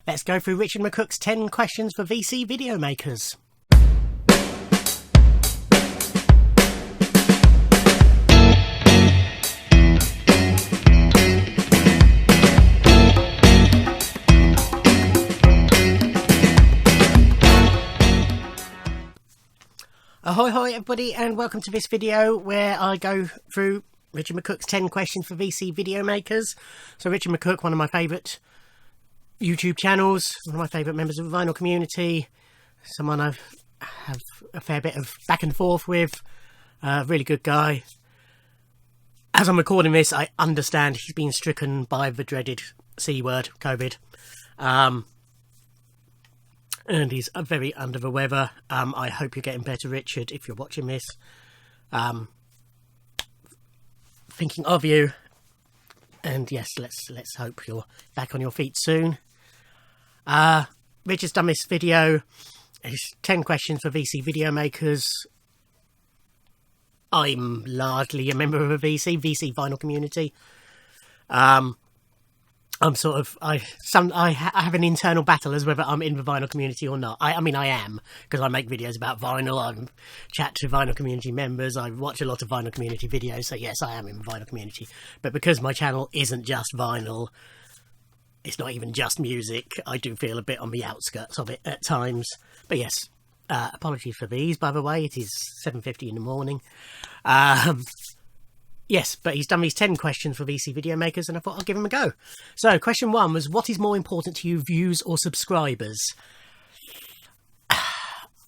Let's go through Richard McCook's 10 questions for VC video makers. Ahoy hoy everybody, and welcome to this video where I go through Richard McCook's 10 questions for VC video makers. So Richard McCook, one of my favourite YouTube channels, one of my favourite members of the vinyl community, someone I have a fair bit of back and forth with, really good guy. As I'm recording this, I understand he's been stricken by the dreaded C word, COVID. And he's very under the weather. I hope you're getting better, Richard, if you're watching this. Thinking of you. And yes, let's hope you're back on your feet soon. Richard's done this video. It's 10 questions for VC video makers. I'm largely a member of a VC vinyl community. I'm sort of, I have an internal battle as whether I'm in the vinyl community or not. I mean, I am, because I make videos about vinyl, I chat to vinyl community members, I watch a lot of vinyl community videos, so yes, I am in the vinyl community. But because my channel isn't just vinyl, it's not even just music, I do feel a bit on the outskirts of it at times. But yes, apologies for these, by the way, it is 7:50 in the morning. Yes, but he's done these 10 questions for VC video makers, and I thought I'll give him a go. So, question 1 was, what is more important to you, views or subscribers?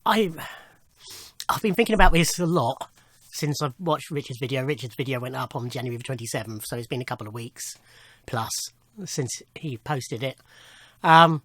I've been thinking about this a lot since I've watched Richard's video. Richard's video went up on January the 27th, so it's been a couple of weeks plus since he posted it. I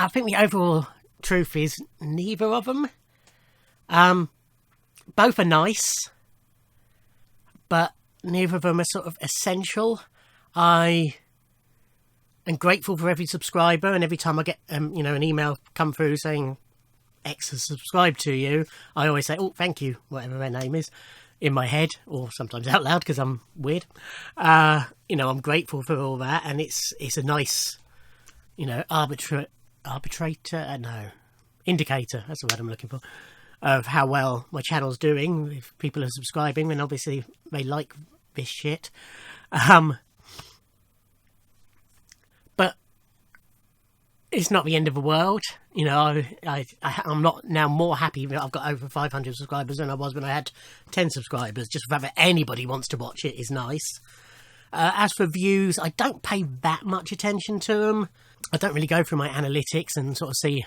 think the overall truth is neither of them. Both are nice, but neither of them are sort of essential. I am grateful for every subscriber, and every time I get an email come through saying X has subscribed to you, I always say, oh, thank you, whatever their name is, in my head, or sometimes out loud because I'm weird. I'm grateful for all that, and it's a nice, indicator, that's the word I'm looking for, of how well my channel's doing. If people are subscribing, then obviously they like this shit. But it's not the end of the world. I'm not now more happy that I've got over 500 subscribers than I was when I had 10 subscribers. Just the fact that anybody wants to watch it is nice. As for views, I don't pay that much attention to them. I don't really go through my analytics and sort of see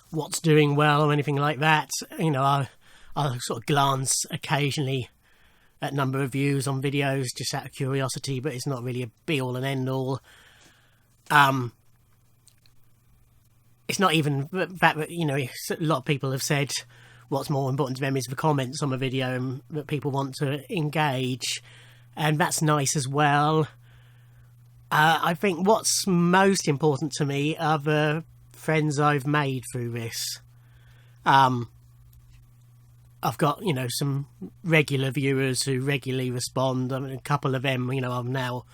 what's doing well or anything like that. I'll sort of glance occasionally at number of views on videos just out of curiosity, but it's not really a be all and end all. It's not even that, a lot of people have said what's more important to them is the comments on the video and that people want to engage, and that's nice as well. I think what's most important to me are the friends I've made through this. I've got, some regular viewers who regularly respond. I mean, a couple of them, I'm now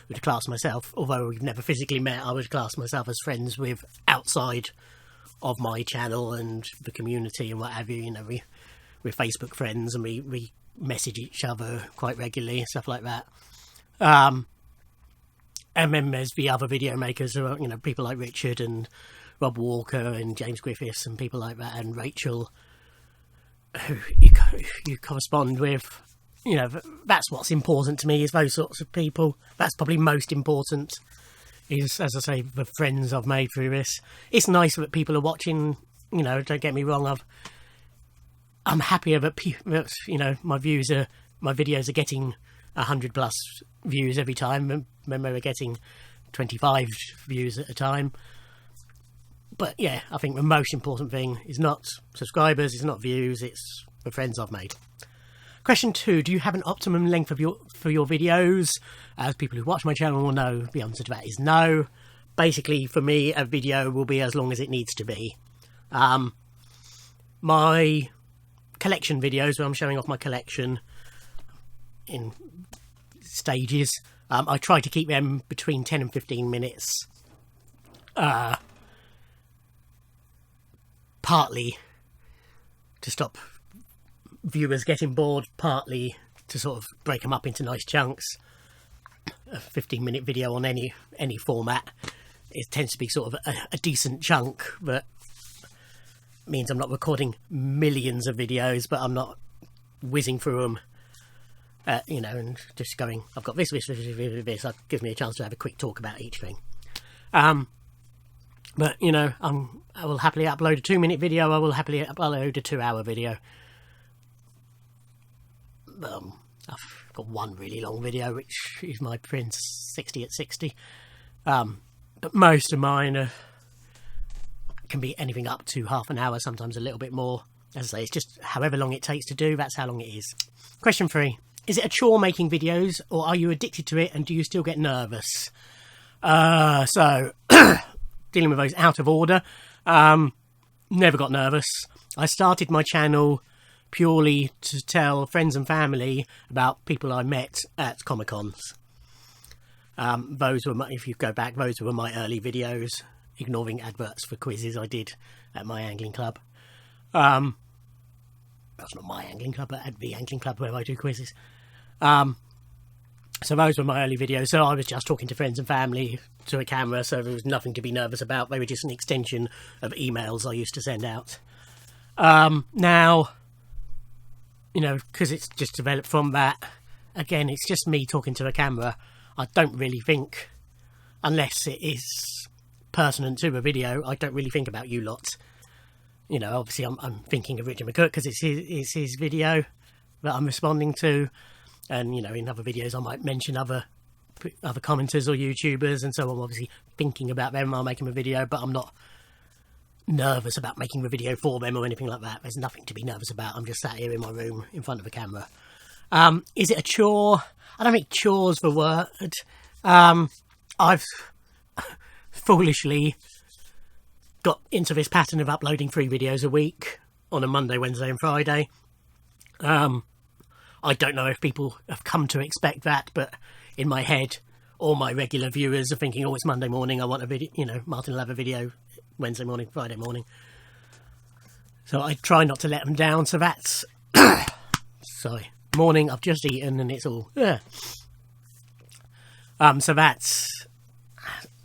would class myself, although we've never physically met, I would class myself as friends with outside of my channel and the community and what have you. We're Facebook friends and we message each other quite regularly and stuff like that. And then there's the other video makers who are, people like Richard and Rob Walker and James Griffiths and people like that, and Rachel, who you correspond with. That's what's important to me, is those sorts of people. That's probably most important, is, as I say, the friends I've made through this. It's nice that people are watching, don't get me wrong, I'm happier that my videos are getting 100 plus views every time when they were getting 25 views at a time. But yeah, I think the most important thing is not subscribers, it's not views, it's the friends I've made. Question 2, do you have an optimum length for your videos? As people who watch my channel will know, the answer to that is no. Basically, for me, a video will be as long as it needs to be. My collection videos, where I'm showing off my collection in stages, I try to keep them between 10 and 15 minutes, partly to stop viewers getting bored, partly to sort of break them up into nice chunks. A 15-minute video on any format, it tends to be sort of a decent chunk, but means I'm not recording millions of videos, but I'm not whizzing through them, you know, and just going, I've got this, that gives me a chance to have a quick talk about each thing. But, you know, I will happily upload a 2-minute video, I will happily upload a 2-hour video. I've got one really long video, which is my Prince 60 at 60. But most of mine can be anything up to half an hour, sometimes a little bit more. As I say, it's just however long it takes to do, that's how long it is. Question 3. Is it a chore making videos, or are you addicted to it and do you still get nervous? So, dealing with those out of order. Never got nervous. I started my channel purely to tell friends and family about people I met at Comic-Cons. Those were if you go back, those were my early videos, ignoring adverts for quizzes I did at my angling club. That's not my angling club, but at the angling club where I do quizzes. So those were my early videos. So I was just talking to friends and family to a camera, so there was nothing to be nervous about. They were just an extension of emails I used to send out. Now, you know, because it's just developed from that, again, it's just me talking to a camera. I don't really think, unless it is pertinent to a video, I don't really think about you lot. You know, obviously I'm thinking of Richard McCook because it's his video that I'm responding to. And, you know, in other videos I might mention other commenters or YouTubers, and so I'm obviously thinking about them while making a video, but I'm not nervous about making the video for them or anything like that. There's nothing to be nervous about. I'm just sat here in my room in front of a camera. Is it a chore? I don't think chore's the word. I've foolishly got into this pattern of uploading 3 videos a week on a Monday, Wednesday and Friday. I don't know if people have come to expect that, but in my head, all my regular viewers are thinking, oh, it's Monday morning, I want a video, you know, Martin will have a video Wednesday morning, Friday morning. So I try not to let them down, so that's... sorry. Morning, I've just eaten and it's all... so that's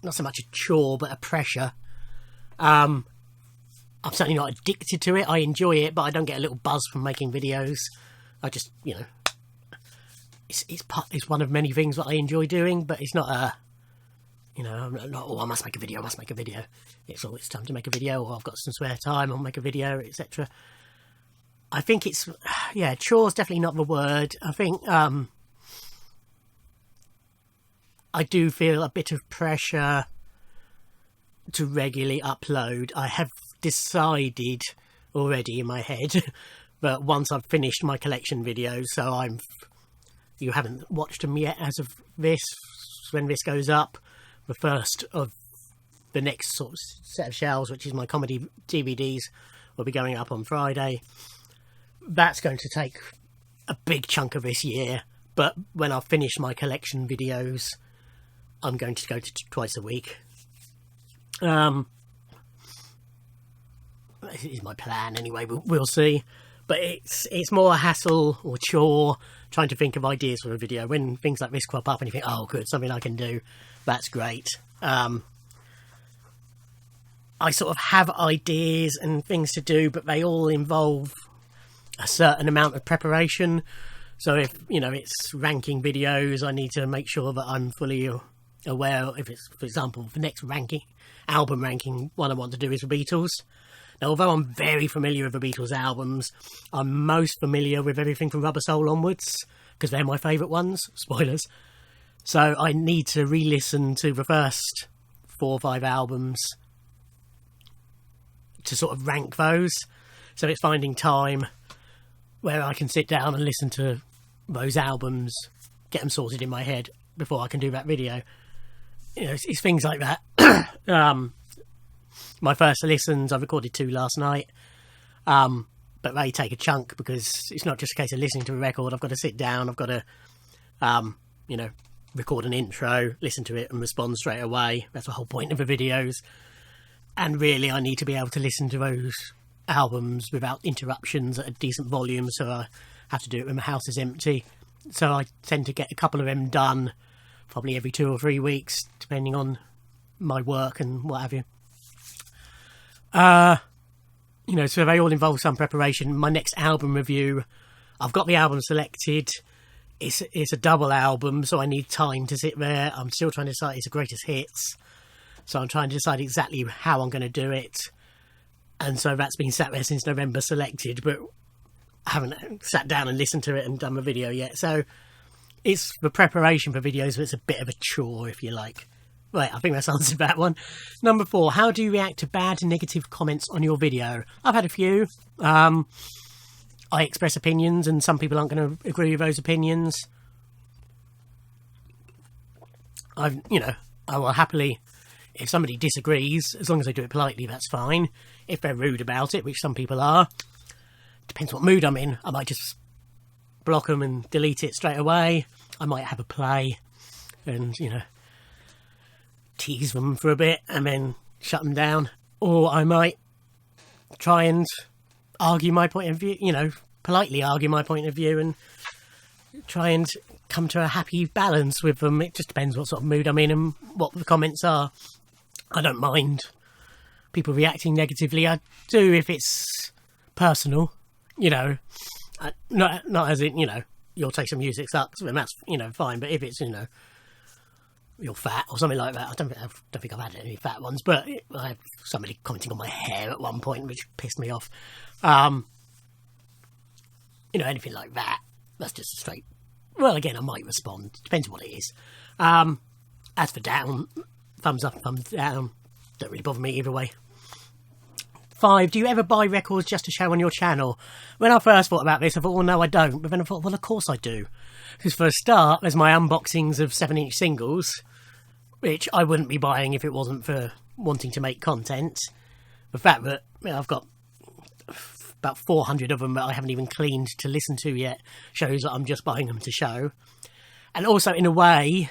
not so much a chore, but a pressure. I'm certainly not addicted to it. I enjoy it, but I don't get a little buzz from making videos. I just, you know, it's one of many things that I enjoy doing, but it's not a, you know, I'm not, oh, I must make a video, It's always time to make a video, or I've got some spare time, I'll make a video, etc. I think it's, yeah, chore's definitely not the word. I think I do feel a bit of pressure to regularly upload. I have decided already in my head but once I've finished my collection videos, so you haven't watched them yet as of this, when this goes up, the first of the next sort of set of shelves, which is my comedy DVDs, will be going up on Friday. That's going to take a big chunk of this year, but when I've finished my collection videos, I'm going to go to twice a week. This is my plan anyway, we'll see. But it's more a hassle or chore trying to think of ideas for a video. When things like this crop up and you think, oh good, something I can do, that's great. I sort of have ideas and things to do, but they all involve a certain amount of preparation. So if, you know, it's ranking videos, I need to make sure that I'm fully aware. If it's, for example, the next album ranking one I want to do is the Beatles. Now, although I'm very familiar with the Beatles albums, I'm most familiar with everything from Rubber Soul onwards, because they're my favourite ones. Spoilers. So I need to re-listen to the first 4 or 5 albums to sort of rank those. So it's finding time where I can sit down and listen to those albums, get them sorted in my head before I can do that video. You know, it's things like that. My first listens, I recorded 2 last night, but they take a chunk because it's not just a case of listening to a record. I've got to sit down, I've got to, you know, record an intro, listen to it and respond straight away. That's the whole point of the videos. And really I need to be able to listen to those albums without interruptions at a decent volume, so I have to do it when my house is empty. So I tend to get a couple of them done probably every 2 or 3 weeks, depending on my work and what have you. You know, so they all involve some preparation. My next album review, I've got the album selected. It's a double album, so I need time to sit there. I'm still trying to decide it's the greatest hits, so I'm trying to decide exactly how I'm going to do it. And so that's been sat there since November selected, but I haven't sat down and listened to it and done a video yet. So it's the preparation for videos, but it's a bit of a chore, if you like. Right, I think that's answered that one. Number 4, how do you react to bad and negative comments on your video? I've had a few. I express opinions and some people aren't going to agree with those opinions. I will happily, if somebody disagrees, as long as they do it politely, that's fine. If they're rude about it, which some people are, depends what mood I'm in. I might just block them and delete it straight away. I might have a play and, tease them for a bit and then shut them down. Or I might try and argue my point of view, politely argue my point of view and try and come to a happy balance with them. It just depends what sort of mood I'm in and what the comments are. I don't mind people reacting negatively. I do if it's personal, not as in, your taste in music sucks, and that's, fine. But if it's, you're fat or something like that. I don't think I've had any fat ones, but I had somebody commenting on my hair at one point, which pissed me off. Anything like that. That's just a straight. Well, again, I might respond. Depends what it is. As for down, thumbs up, thumbs down. Don't really bother me either way. 5, do you ever buy records just to show on your channel? When I first thought about this, I thought, well, no, I don't. But then I thought, well, of course I do. Because for a start, there's my unboxings of 7-inch singles, which I wouldn't be buying if it wasn't for wanting to make content. The fact that I've got about 400 of them that I haven't even cleaned to listen to yet shows that I'm just buying them to show. And also, in a way,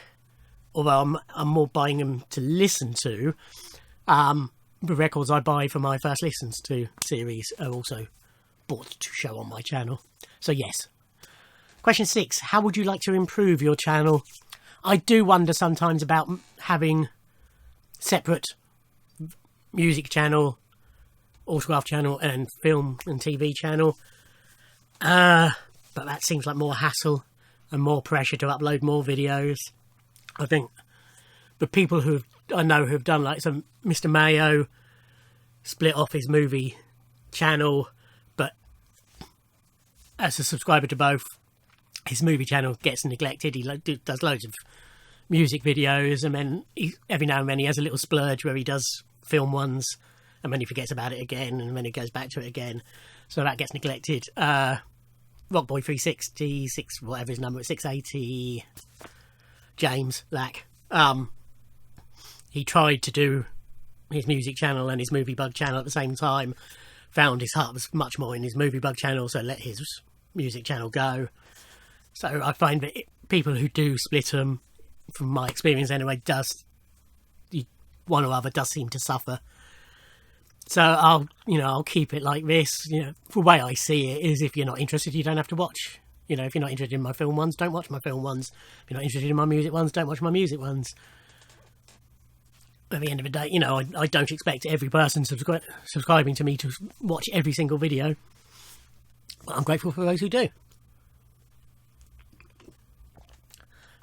although I'm more buying them to listen to, the records I buy for my First Listens to series are also bought to show on my channel. So yes. Question 6. How would you like to improve your channel? I do wonder sometimes about having separate music channel, autograph channel and film and TV channel. But that seems like more hassle and more pressure to upload more videos. I think the people who I know who've done like some Mr. Mayo split off his movie channel, but as a subscriber to both, his movie channel gets neglected. He does loads of music videos, and then every now and then he has a little splurge where he does film ones, and then he forgets about it again, and then he goes back to it again. So that gets neglected. Rockboy 360, whatever his number is, 680, James Lack. He tried to do his music channel and his movie bug channel at the same time, found his heart was much more in his movie bug channel, so let his music channel go. So I find that people who do split them, from my experience anyway, one or other does seem to suffer. So I'll keep it like this. The way I see it is, if you're not interested, you don't have to watch. If you're not interested in my film ones, don't watch my film ones. If you're not interested in my music ones, don't watch my music ones. At the end of the day, I don't expect every person subscribing to me to watch every single video. But I'm grateful for those who do.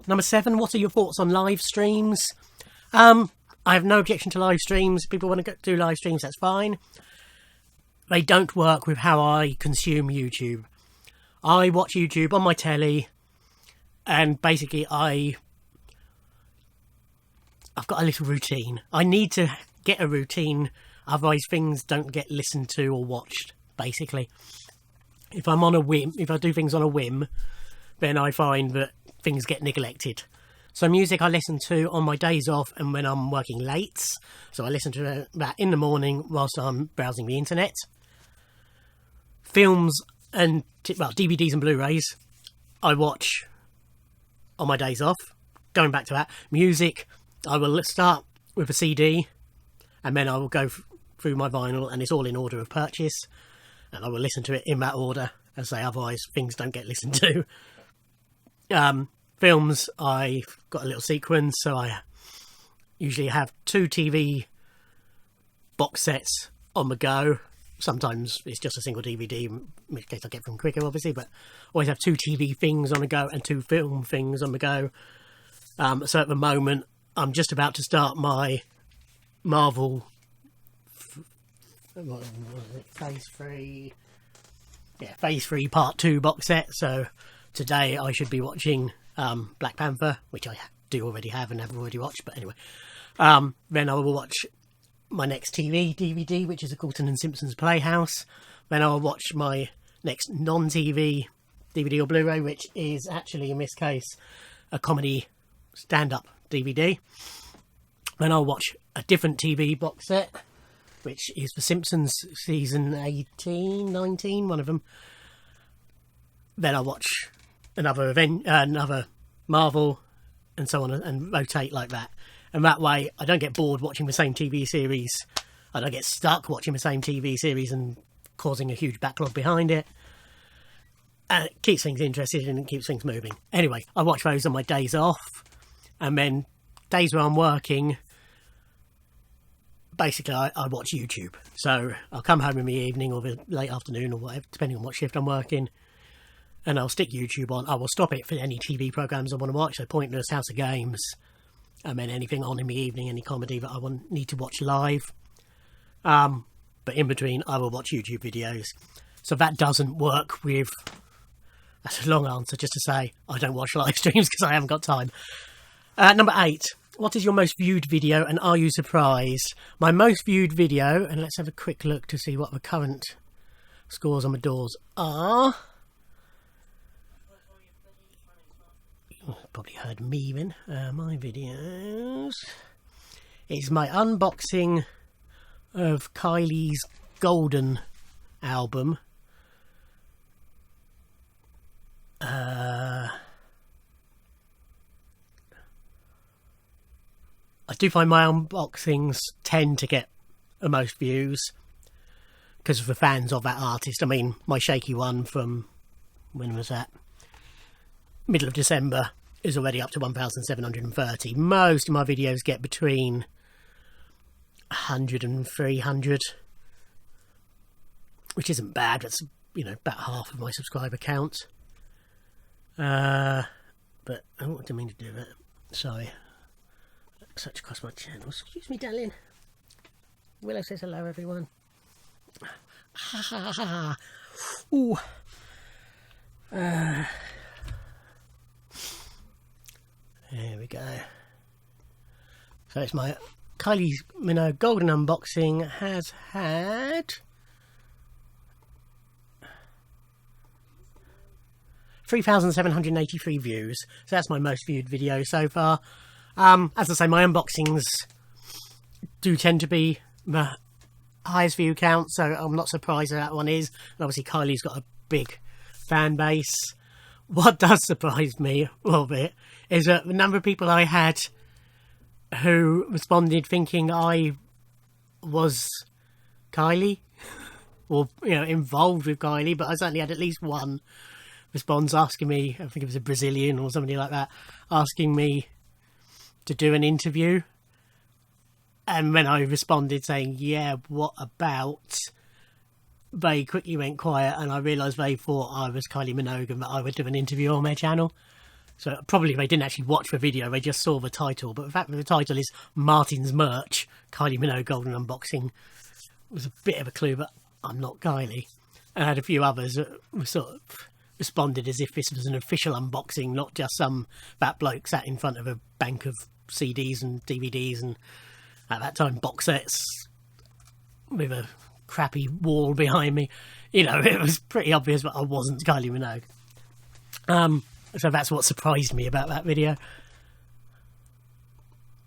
Number 7, what are your thoughts on live streams? I have no objection to live streams. If people want to do live streams, that's fine. They don't work with how I consume YouTube. I watch YouTube on my telly, and basically I've got a little routine. I need to get a routine, otherwise things don't get listened to or watched, basically. If I'm on a whim, if I do things on a whim, then I find that things get neglected. So music I listen to on my days off and when I'm working late. So I listen to that in the morning whilst I'm browsing the internet. Films and DVDs and Blu-rays I watch on my days off. going back to that, music, I will start with a CD, and then I will go through my vinyl, and it's all in order of purchase, and I will listen to it in that order, as I say, otherwise things don't get listened to. Films, I've got a little sequence, so I usually have 2 TV box sets on the go. Sometimes it's just a single DVD, in which case I get them quicker, obviously, but always have 2 TV things on the go and 2 film things on the go. So at the moment, I'm just about to start my Marvel what was it? Phase 3. Yeah, Phase 3 Part 2 box set. So today I should be watching Black Panther, which I do already have and have already watched, but anyway. Then I will watch my next TV DVD, which is the Colton and Simpsons Playhouse. Then I'll watch my next non-TV DVD or Blu-ray, which is actually, in this case, a comedy stand-up DVD. Then I'll watch a different TV box set, which is The Simpsons season 18, 19, one of them. Then I'll watch another Marvel, and so on, and rotate like that. And that way, I don't get bored watching the same TV series. I don't get stuck watching the same TV series and causing a huge backlog behind it. And it keeps things interesting and it keeps things moving. Anyway, I watch those on my days off. And then days where I'm working, basically I watch YouTube. So I'll come home in the evening or the late afternoon or whatever, depending on what shift I'm working. And I'll stick YouTube on. I will stop it for any TV programmes I want to watch. So Pointless, House of Games. And then anything on in the evening, any comedy that I need to watch live. But in between, I will watch YouTube videos. So that doesn't work with... That's a long answer just to say I don't watch live streams because I haven't got time. Number 8. What is your most viewed video and are you surprised? My most viewed video, and let's have a quick look to see what the current scores on the doors are. Probably heard me then. My videos is my unboxing of Kylie's Golden album. I do find my unboxings tend to get the most views because of the fans of that artist. I mean, my shaky one from, when was that? Middle of December is already up to 1,730. Most of my videos get between 100 and 300, which isn't bad. That's, you know, about half of my subscriber count. But I didn't mean to do that. Sorry. Such across my channels. Excuse me, darling. Willow says hello, everyone. Ha ha ha. Ooh. There we go. So it's my Kylie Minogue Golden unboxing. Has had 3,783 views. So that's my most viewed video so far. As I say, my unboxings do tend to be the highest view count, so I'm not surprised that one is. And obviously Kylie's got a big fan base. What does surprise me a little bit is that the number of people I had who responded thinking I was Kylie, or, you know, involved with Kylie, but I certainly had at least one response asking me, I think it was a Brazilian or somebody like that, asking me to do an interview. And when I responded saying, yeah, what about, they quickly went quiet and I realised they thought I was Kylie Minogue and that I would do an interview on their channel. So probably they didn't actually watch the video, they just saw the title. But the fact that the title is Martin's Merch, Kylie Minogue Golden Unboxing, was a bit of a clue that I'm not Kylie. And I had a few others that were sort of responded as if this was an official unboxing, not just some fat bloke sat in front of a bank of CDs and DVDs and, at that time, box sets with a crappy wall behind me. You know, it was pretty obvious that I wasn't Kylie Minogue. So that's what surprised me about that video.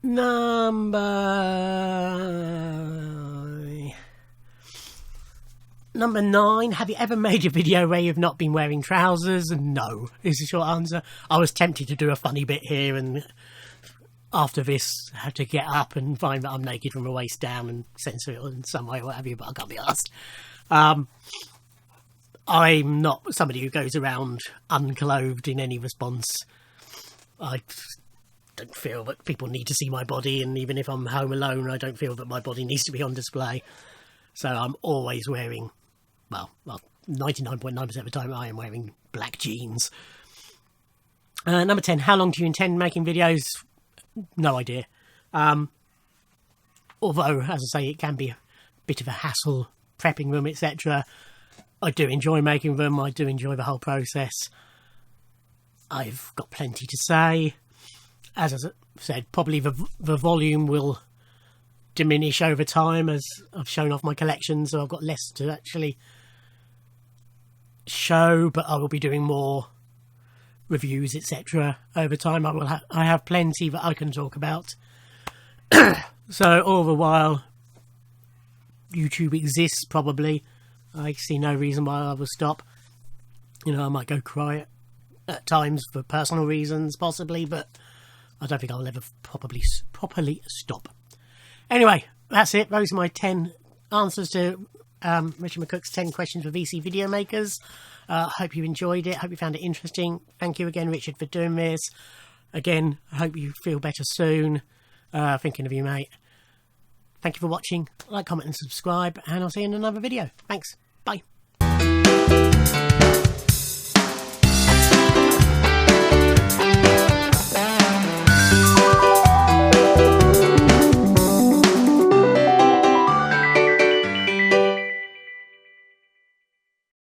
Number 9. Have you ever made a video where you've not been wearing trousers? No, is the short answer. I was tempted to do a funny bit here and after this have to get up and find that I'm naked from the waist down and censor it in some way or what have you, but I can't be asked. I'm not somebody who goes around unclothed in any response. I don't feel that people need to see my body, and even if I'm home alone, I don't feel that my body needs to be on display. So I'm always wearing, well 99.9% of the time I am wearing black jeans. Number 10, how long do you intend making videos? No idea. Although, as I say, it can be a bit of a hassle prepping them, etc. I do enjoy making them. I do enjoy the whole process. I've got plenty to say. As I said, probably the volume will diminish over time as I've shown off my collection, so I've got less to actually show, but I will be doing more reviews, etc. over time. I have plenty that I can talk about. So all the while YouTube exists, probably I see no reason why I will stop. You know, I might go cry at times for personal reasons, possibly, but I don't think I'll ever properly stop. Anyway, that's it. Those are my 10 answers to Richard McCook's 10 questions for VC video makers. Hope you enjoyed it. Hope you found it interesting. Thank you again, Richard, for doing this. Again, I hope you feel better soon. Thinking of you, mate. Thank you for watching. Like, comment and subscribe, and I'll see you in another video. Thanks. Bye.